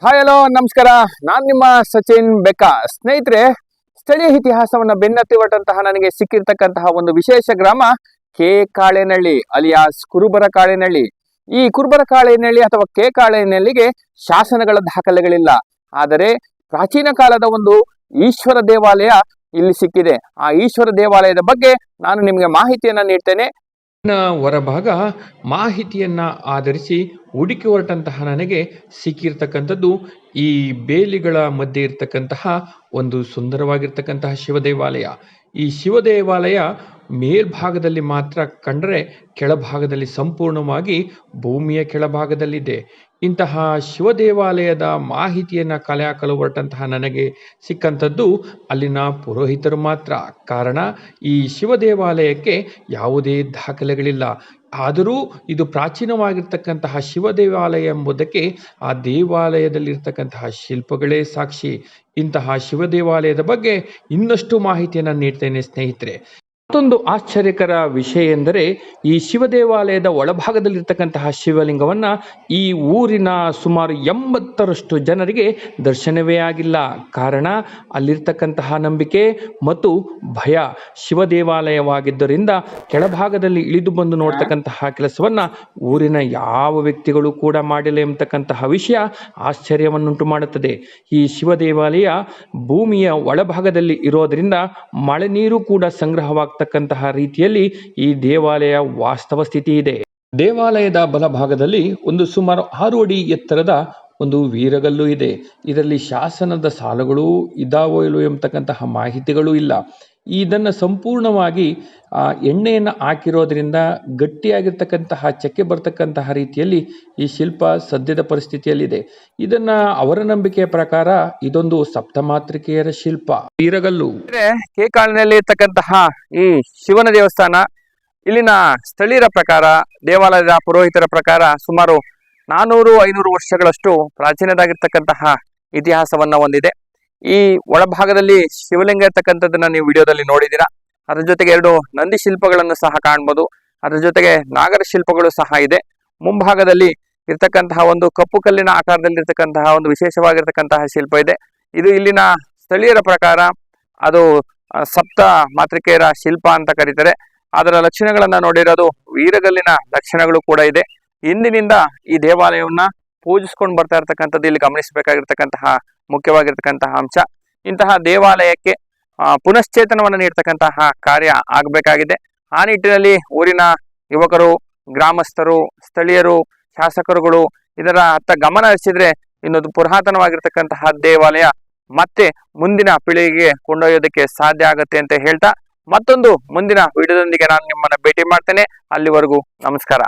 Hi hello ನಮಸ್ಕಾರ. ನಾನು ನಿಮ್ಮ ಸಚಿನ್ ಬೆಕ್ಕ. ಸ್ನೇಹಿತರೆ, ಸ್ಥಳೀಯ ಇತಿಹಾಸವನ್ನು ಬೆನ್ನತ್ತಿ ಹೊರಟಂತಹ ನನಗೆ ಸಿಕ್ಕಿರ್ತಕ್ಕಂತಹ ಒಂದು ವಿಶೇಷ ಗ್ರಾಮ ಕೆ ಕಾಳೇನಹಳ್ಳಿ ಅಲಿಯಾಸ್ ಕುರುಬರ ಕಾಳೇನಹಳ್ಳಿ. ಈ ಕುರುಬರ ಕಾಳೇನಹಳ್ಳಿ ಅಥವಾ ಕೆ ಕಾಳೇನಹಳ್ಳಿಗೆ ಶಾಸನಗಳ ದಾಖಲೆಗಳಿಲ್ಲ. ಆದರೆ ಪ್ರಾಚೀನ ಕಾಲದ ಒಂದು ಈಶ್ವರ ದೇವಾಲಯ ಇಲ್ಲಿ ಸಿಕ್ಕಿದೆ. ಆ ಈಶ್ವರ ದೇವಾಲಯದ ಬಗ್ಗೆ ನಾನು ನಿಮಗೆ ಮಾಹಿತಿಯನ್ನು ನೀಡ್ತೇನೆ. ಹೊರಭಾಗ ಮಾಹಿತಿಯನ್ನ ಆಧರಿಸಿ ಹುಡುಕಿ ಹೊರಟಂತಹ ನನಗೆ ಸಿಕ್ಕಿರ್ತಕ್ಕಂಥದ್ದು ಈ ಬೇಲಿಗಳ ಮಧ್ಯೆ ಇರ್ತಕ್ಕಂತಹ ಒಂದು ಸುಂದರವಾಗಿರ್ತಕ್ಕಂತಹ ಶಿವ ದೇವಾಲಯ. ಈ ಶಿವ ದೇವಾಲಯ ಮೇಲ್ಭಾಗದಲ್ಲಿ ಮಾತ್ರ ಕಂಡರೆ ಕೆಳಭಾಗದಲ್ಲಿ ಸಂಪೂರ್ಣವಾಗಿ ಭೂಮಿಯ ಕೆಳಭಾಗದಲ್ಲಿದೆ. ಇಂತಹ ಶಿವ ದೇವಾಲಯದ ಮಾಹಿತಿಯನ್ನು ಕಲೆ ಹಾಕಲು ಹೊರಟಂತಹ ನನಗೆ ಸಿಕ್ಕಂಥದ್ದು ಅಲ್ಲಿನ ಪುರೋಹಿತರು ಮಾತ್ರ. ಕಾರಣ, ಈ ಶಿವ ದೇವಾಲಯಕ್ಕೆ ಯಾವುದೇ ದಾಖಲೆಗಳಿಲ್ಲ. ಆದರೂ ಇದು ಪ್ರಾಚೀನವಾಗಿರ್ತಕ್ಕಂತಹ ಶಿವ ದೇವಾಲಯ ಎಂಬುದಕ್ಕೆ ಆ ದೇವಾಲಯದಲ್ಲಿರ್ತಕ್ಕಂತಹ ಶಿಲ್ಪಗಳೇ ಸಾಕ್ಷಿ. ಇಂತಹ ಶಿವ ದೇವಾಲಯದ ಬಗ್ಗೆ ಇನ್ನಷ್ಟು ಮಾಹಿತಿಯನ್ನು ನೀಡ್ತೇನೆ ಸ್ನೇಹಿತರೆ. ಮತ್ತೊಂದು ಆಶ್ಚರ್ಯಕರ ವಿಷಯ ಎಂದರೆ, ಈ ಶಿವ ದೇವಾಲಯದ ಒಳಭಾಗದಲ್ಲಿರ್ತಕ್ಕಂತಹ ಶಿವಲಿಂಗವನ್ನು ಈ ಊರಿನ ಸುಮಾರು 80ರಷ್ಟು ಜನರಿಗೆ ದರ್ಶನವೇ ಆಗಿಲ್ಲ. ಕಾರಣ, ಅಲ್ಲಿರ್ತಕ್ಕಂತಹ ನಂಬಿಕೆ ಮತ್ತು ಭಯ. ಶಿವ ದೇವಾಲಯವಾಗಿದ್ದರಿಂದ ಕೆಳಭಾಗದಲ್ಲಿ ಇಳಿದು ಬಂದು ನೋಡ್ತಕ್ಕಂತಹ ಕೆಲಸವನ್ನು ಊರಿನ ಯಾವ ವ್ಯಕ್ತಿಗಳು ಕೂಡ ಮಾಡಿಲ್ಲ ಎಂಬತಕ್ಕಂತಹ ವಿಷಯ ಆಶ್ಚರ್ಯವನ್ನುಂಟು ಮಾಡುತ್ತದೆ. ಈ ಶಿವ ದೇವಾಲಯ ಭೂಮಿಯ ಒಳಭಾಗದಲ್ಲಿ ಇರೋದರಿಂದ ಮಳೆ ನೀರು ಕೂಡ ಸಂಗ್ರಹವಾಗ್ತಕ್ಕಂತಹ ರೀತಿಯಲ್ಲಿ ಈ ದೇವಾಲಯ ವಾಸ್ತವ ಸ್ಥಿತಿ ಇದೆ. ದೇವಾಲಯದ ಬಲಭಾಗದಲ್ಲಿ ಒಂದು ಸುಮಾರು 6 ಅಡಿ ಎತ್ತರದ ಒಂದು ವೀರಗಲ್ಲು ಇದೆ. ಇದರಲ್ಲಿ ಶಾಸನದ ಸಾಲುಗಳು ಇದಾವೋ ಇಲ್ಲೋ ಎಂಬತಕ್ಕಂತಹ ಮಾಹಿತಿಗಳು ಇಲ್ಲ. ಇದನ್ನು ಸಂಪೂರ್ಣವಾಗಿ ಎಣ್ಣೆಯನ್ನು ಹಾಕಿರೋದ್ರಿಂದ ಗಟ್ಟಿಯಾಗಿರ್ತಕ್ಕಂತಹ ಚಕ್ಕೆ ಬರ್ತಕ್ಕಂತಹ ರೀತಿಯಲ್ಲಿ ಈ ಶಿಲ್ಪ ಸದ್ಯದ ಪರಿಸ್ಥಿತಿಯಲ್ಲಿದೆ. ಇದನ್ನ ಅವರ ನಂಬಿಕೆಯ ಪ್ರಕಾರ ಇದೊಂದು ಸಪ್ತಮಾತೃಕೆಯರ ಶಿಲ್ಪ. ವೀರಗಲ್ಲು ಕೆ ಕಾಳೇನಹಳ್ಳಿ ಇರ್ತಕ್ಕಂತಹ ಈ ಶಿವನ ದೇವಸ್ಥಾನ ಇಲ್ಲಿನ ಸ್ಥಳೀಯರ ಪ್ರಕಾರ, ದೇವಾಲಯದ ಪುರೋಹಿತರ ಪ್ರಕಾರ ಸುಮಾರು 400-500 ವರ್ಷಗಳಷ್ಟು ಪ್ರಾಚೀನದಾಗಿರ್ತಕ್ಕಂತಹ ಇತಿಹಾಸವನ್ನ ಹೊಂದಿದೆ. ಈ ಒಳಭಾಗದಲ್ಲಿ ಶಿವಲಿಂಗ ಇರ್ತಕ್ಕಂಥದ್ದನ್ನ ನೀವು ವಿಡಿಯೋದಲ್ಲಿ ನೋಡಿದ್ದೀರಾ. ಅದರ ಜೊತೆಗೆ 2 ನಂದಿ ಶಿಲ್ಪಗಳನ್ನು ಸಹ ಕಾಣ್ಬೋದು. ಅದರ ಜೊತೆಗೆ ನಾಗರ ಶಿಲ್ಪಗಳು ಸಹ ಇದೆ. ಮುಂಭಾಗದಲ್ಲಿ ಇರ್ತಕ್ಕಂತಹ ಒಂದು ಕಪ್ಪು ಕಲ್ಲಿನ ಆಕಾರದಲ್ಲಿ ಇರ್ತಕ್ಕಂತಹ ಒಂದು ವಿಶೇಷವಾಗಿರ್ತಕ್ಕಂತಹ ಶಿಲ್ಪ ಇದೆ. ಇದು ಇಲ್ಲಿನ ಸ್ಥಳೀಯರ ಪ್ರಕಾರ ಅದು ಸಪ್ತ ಮಾತೃಕೆಯರ ಶಿಲ್ಪ ಅಂತ ಕರೀತಾರೆ. ಅದರ ಲಕ್ಷಣಗಳನ್ನ ನೋಡಿರೋದು ವೀರಗಲ್ಲಿನ ಲಕ್ಷಣಗಳು ಕೂಡ ಇದೆ. ಇಂದಿನಿಂದ ಈ ದೇವಾಲಯವನ್ನ ಪೂಜಿಸ್ಕೊಂಡು ಬರ್ತಾ ಇರ್ತಕ್ಕಂಥದ್ದು ಇಲ್ಲಿ ಗಮನಿಸಬೇಕಾಗಿರ್ತಕ್ಕಂತಹ ಮುಖ್ಯವಾಗಿರ್ತಕ್ಕಂತಹ ಅಂಶ. ಇಂತಹ ದೇವಾಲಯಕ್ಕೆ ಪುನಶ್ಚೇತನವನ್ನು ನೀಡ್ತಕ್ಕಂತಹ ಕಾರ್ಯ ಆಗಬೇಕಾಗಿದೆ. ಆ ನಿಟ್ಟಿನಲ್ಲಿ ಊರಿನ ಯುವಕರು, ಗ್ರಾಮಸ್ಥರು, ಸ್ಥಳೀಯರು, ಶಾಸಕರುಗಳು ಇದರ ಅತ್ತ ಗಮನ ಹರಿಸಿದ್ರೆ ಇನ್ನೊಂದು ಪುರಾತನವಾಗಿರ್ತಕ್ಕಂತಹ ದೇವಾಲಯ ಮತ್ತೆ ಮುಂದಿನ ಪೀಳಿಗೆಗೆ ಕೊಂಡೊಯ್ಯೋದಕ್ಕೆ ಸಾಧ್ಯ ಆಗುತ್ತೆ ಅಂತ ಹೇಳ್ತಾ, ಮತ್ತೊಂದು ಮುಂದಿನ ವಿಡಿಯೋದೊಂದಿಗೆ ನಾನು ನಿಮ್ಮನ್ನ ಭೇಟಿ ಮಾಡ್ತೇನೆ. ಅಲ್ಲಿವರೆಗೂ ನಮಸ್ಕಾರ.